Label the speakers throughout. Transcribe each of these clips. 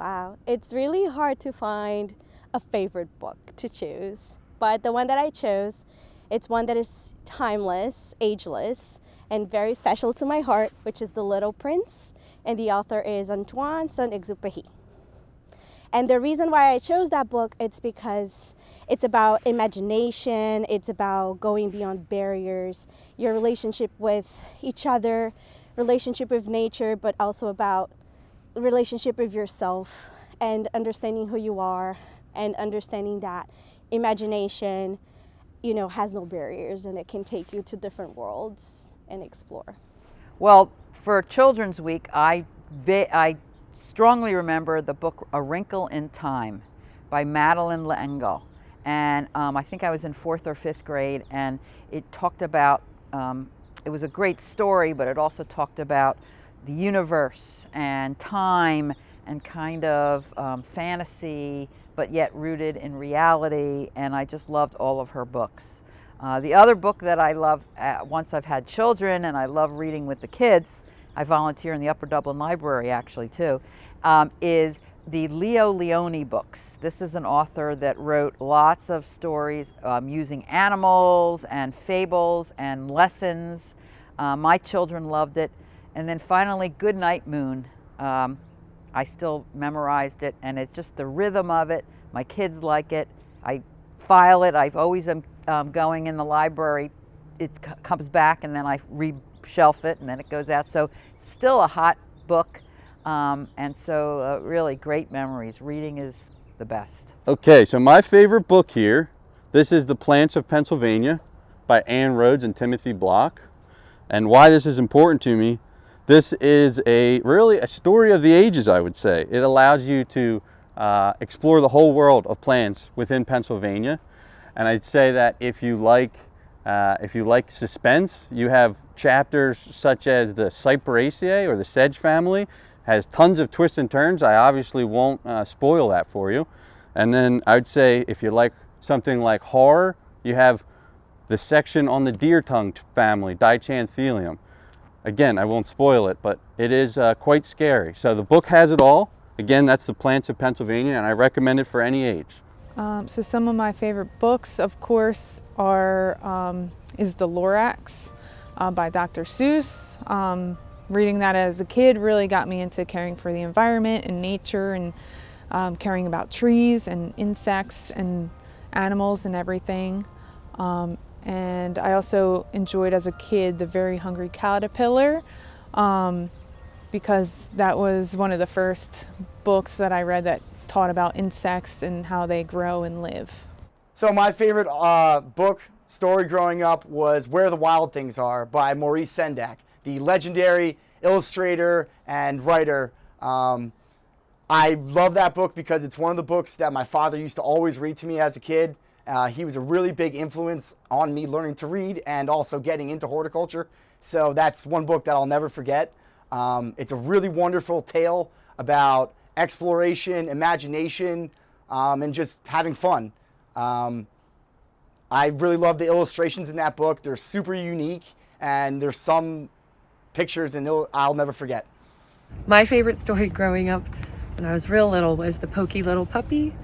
Speaker 1: Wow, it's really hard to find a favorite book to choose, but the one that I chose, it's one that is timeless, ageless, and very special to my heart, which is The Little Prince, and the author is Antoine Saint-Exupéry. And the reason why I chose that book, it's because it's about imagination, it's about going beyond barriers, your relationship with each other, relationship with nature, but also about relationship with yourself and understanding who you are and understanding that imagination, has no barriers and it can take you to different worlds and explore.
Speaker 2: Well, for Children's Week, I strongly remember the book A Wrinkle in Time by Madeleine L'Engle. And I think I was in 4th or 5th grade, and it talked about, it was a great story, but it also talked about the universe and time and kind of fantasy, but yet rooted in reality, and I just loved all of her books. The other book that I love, once I've had children and I love reading with the kids, I volunteer in the Upper Dublin Library actually too, is the Leo Leone books. This is an author that wrote lots of stories using animals and fables and lessons. My children loved it. And then finally, Goodnight Moon. I still memorized it, and it's just the rhythm of it. My kids like it. I file it. I've always am going in the library. It comes back, and then I re-shelf it, and then it goes out. So still a hot book, and so really great memories. Reading is the best.
Speaker 3: Okay, so my favorite book here, this is The Plants of Pennsylvania by Ann Rhodes and Timothy Block. And why this is important to me, this is really a story of the ages, I would say. It allows you to explore the whole world of plants within Pennsylvania. And I'd say that if you like suspense, you have chapters such as the Cyperaceae or the sedge family. Has tons of twists and turns. I obviously won't spoil that for you. And then I'd say if you like something like horror, you have the section on the deer-tongued family, Dichanthelium. Again, I won't spoil it, but it is quite scary. So the book has it all. Again, that's The Plants of Pennsylvania, and I recommend it for any age.
Speaker 4: So some of my favorite books, of course, is The Lorax by Dr. Seuss. Reading that as a kid really got me into caring for the environment and nature and caring about trees and insects and animals and everything. And I also enjoyed as a kid The Very Hungry Caterpillar because that was one of the first books that I read that taught about insects and how they grow and live.
Speaker 5: So my favorite book story growing up was Where the Wild Things Are by Maurice Sendak, the legendary illustrator and writer. I love that book because it's one of the books that my father used to always read to me as a kid. He was a really big influence on me learning to read and also getting into horticulture. So that's one book that I'll never forget. It's a really wonderful tale about exploration, imagination, and just having fun. I really love the illustrations in that book. They're super unique, and there's some pictures and I'll never forget.
Speaker 6: My favorite story growing up when I was real little was The Poky Little Puppy.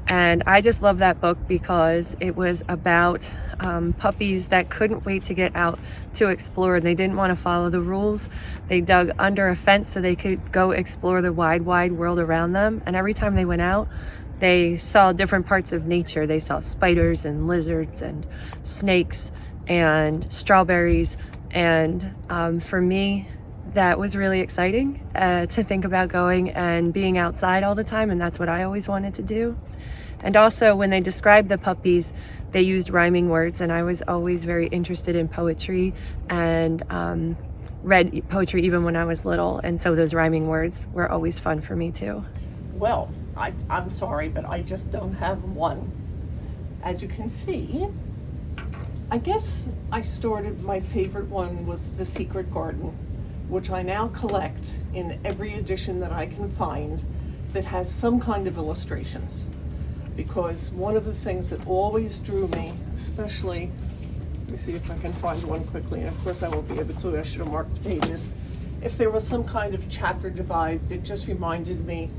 Speaker 6: And I just love that book because it was about puppies that couldn't wait to get out to explore. They didn't want to follow the rules. They dug under a fence so they could go explore the wide, wide world around them. And every time they went out, they saw different parts of nature. They saw spiders and lizards and snakes and strawberries. And for me, that was really exciting to think about going and being outside all the time. And that's what I always wanted to do. And also when they described the puppies, they used rhyming words, and I was always very interested in poetry and read poetry even when I was little, and so those rhyming words were always fun for me too.
Speaker 7: Well, I'm sorry, but I just don't have one. As you can see, I guess I started, my favorite one was The Secret Garden, which I now collect in every edition that I can find that has some kind of illustrations. Because one of the things that always drew me, especially, let me see if I can find one quickly, and of course I won't be able to, I should have marked the pages. If there was some kind of chapter divide, it just reminded me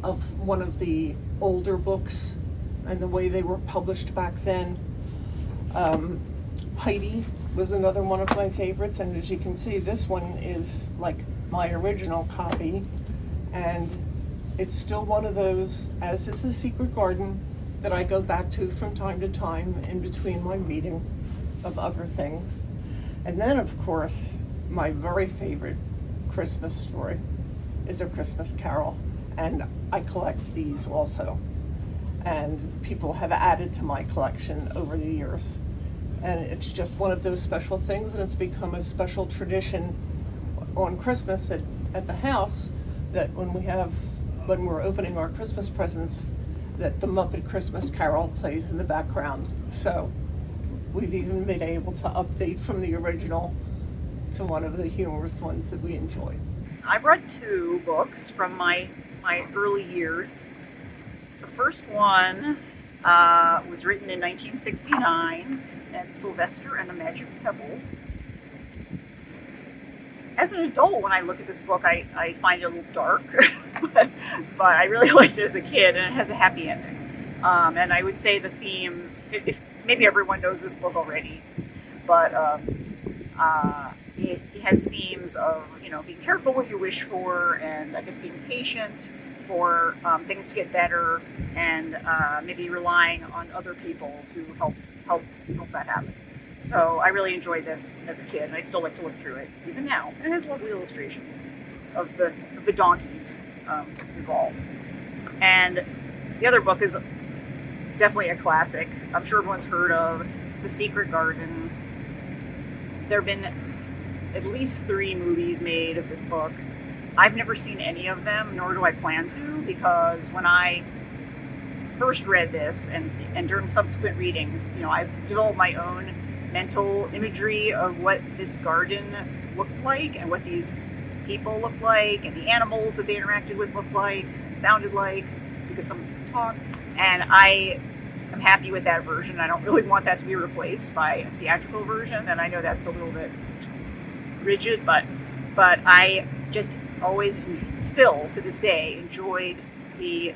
Speaker 7: of one of the older books and the way they were published back then. Heidi was another one of my favorites, and as you can see, this one is like my original copy, and it's still one of those, as is The Secret Garden, that I go back to from time to time in between my readings of other things. And then, of course, my very favorite Christmas story is A Christmas Carol, and I collect these also. And people have added to my collection over the years. And it's just one of those special things, and it's become a special tradition on Christmas at the house, that when we're opening our Christmas presents, that the Muppet Christmas Carol plays in the background. So we've even been able to update from the original to one of the humorous ones that we enjoy.
Speaker 8: I brought two books from my early years. The first one was written in 1969, and Sylvester and the Magic Pebble. As an adult, when I look at this book, I find it a little dark, but I really liked it as a kid, and it has a happy ending. And I would say the themes, if maybe everyone knows this book already, but it has themes of, being careful what you wish for, and I guess being patient for things to get better, and maybe relying on other people to help that happen. So I really enjoyed this as a kid, and I still like to look through it even now. And it has lovely illustrations of the donkeys involved. And the other book is definitely a classic. I'm sure everyone's heard of. It's The Secret Garden. There have been at least 3 movies made of this book. I've never seen any of them, nor do I plan to, because when I first read this and during subsequent readings, I've developed my own mental imagery of what this garden looked like and what these people looked like and the animals that they interacted with looked like and sounded like, because some of them talk. And I am happy with that version. I don't really want that to be replaced by a theatrical version, and I know that's a little bit rigid, but I just always, still to this day, enjoyed the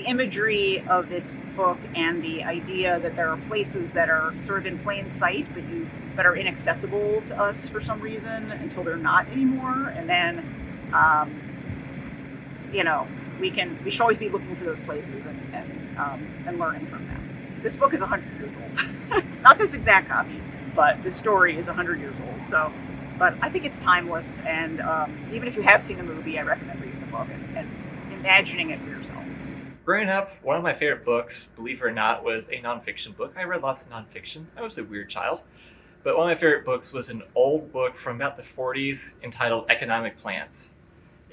Speaker 8: imagery of this book and the idea that there are places that are sort of in plain sight but are inaccessible to us for some reason until they're not anymore, and then we should always be looking for those places and learning from them. This book is 100 years old. Not this exact copy, but the story is 100 years old. So, but I think it's timeless, and even if you have seen the movie, I recommend reading the book and imagining it for yourself.
Speaker 9: Growing up, one of my favorite books, believe it or not, was a nonfiction book. I read lots of nonfiction. I was a weird child. But one of my favorite books was an old book from about the 40s entitled Economic Plants.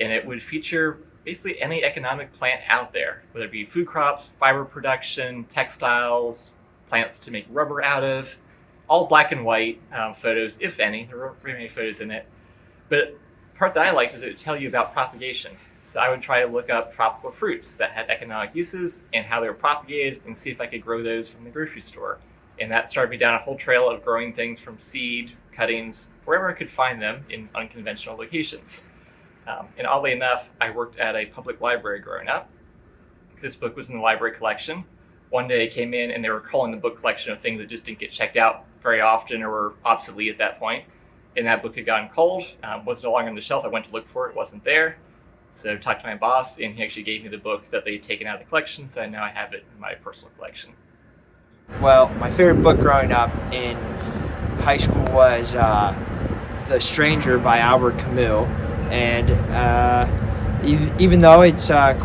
Speaker 9: And it would feature basically any economic plant out there, whether it be food crops, fiber production, textiles, plants to make rubber out of, all black and white photos, if any. There weren't very many photos in it. But the part that I liked is it would tell you about propagation. So I would try to look up tropical fruits that had economic uses and how they were propagated and see if I could grow those from the grocery store. And that started me down a whole trail of growing things from seed, cuttings, wherever I could find them in unconventional locations. And oddly enough, I worked at a public library growing up. This book was in the library collection. One day I came in and they were calling the book collection of things that just didn't get checked out very often or were obsolete at that point. And that book had gotten cold, was no longer on the shelf. I went to look for it, wasn't there. So I talked to my boss, and he actually gave me the book that they'd taken out of the collection, so now I have it in my personal collection.
Speaker 10: Well, my favorite book growing up in high school was The Stranger by Albert Camus, and even though it's it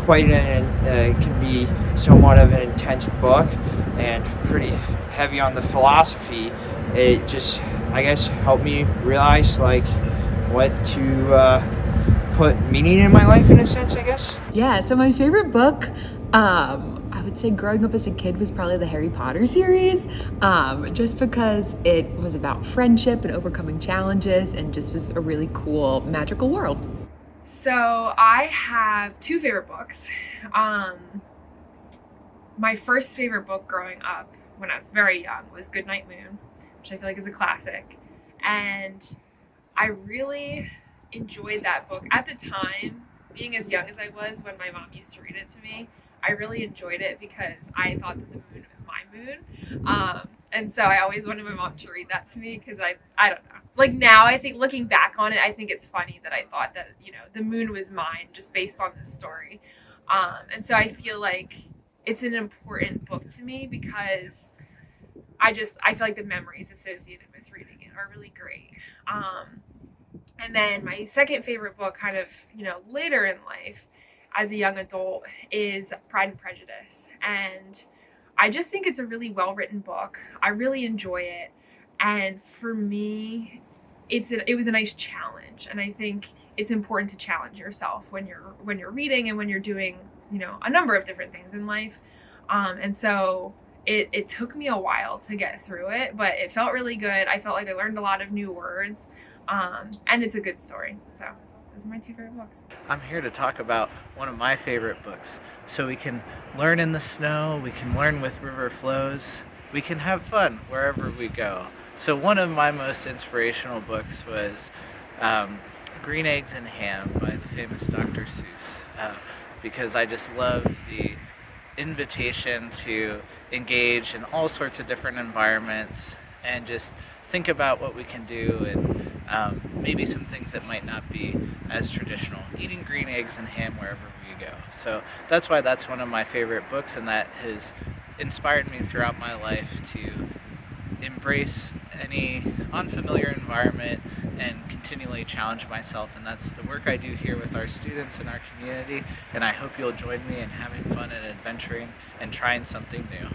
Speaker 10: can be somewhat of an intense book and pretty heavy on the philosophy, it just, I guess, helped me realize what to put meaning in my life, in a sense, I guess.
Speaker 11: Yeah, so my favorite book, I would say growing up as a kid, was probably the Harry Potter series, just because it was about friendship and overcoming challenges and just was a really cool, magical world.
Speaker 12: So I have 2 favorite books. My first favorite book growing up when I was very young was Goodnight Moon, which I feel like is a classic. And I really enjoyed that book. At the time, being as young as I was when my mom used to read it to me, I really enjoyed it because I thought that the moon was my moon. And so I always wanted my mom to read that to me because I don't know. Like now, I think looking back on it, I think it's funny that I thought that, the moon was mine just based on this story. And so I feel like it's an important book to me because I feel like the memories associated with reading it are really great. And then my second favorite book kind of, later in life as a young adult is Pride and Prejudice. And I just think it's a really well-written book. I really enjoy it. And for me, it was a nice challenge. And I think it's important to challenge yourself when you're reading and when you're doing, a number of different things in life. And so it took me a while to get through it, but it felt really good. I felt like I learned a lot of new words. And it's a good story. So those are my two favorite books.
Speaker 13: I'm here to talk about one of my favorite books. So we can learn in the snow, we can learn with river flows, we can have fun wherever we go. So one of my most inspirational books was Green Eggs and Ham by the famous Dr. Seuss, because I just love the invitation to engage in all sorts of different environments and just think about what we can do and maybe some things that might not be as traditional. Eating green eggs and ham wherever we go. So that's why that's one of my favorite books, and that has inspired me throughout my life to embrace any unfamiliar environment and continually challenge myself. And that's the work I do here with our students in our community, and I hope you'll join me in having fun and adventuring and trying something new.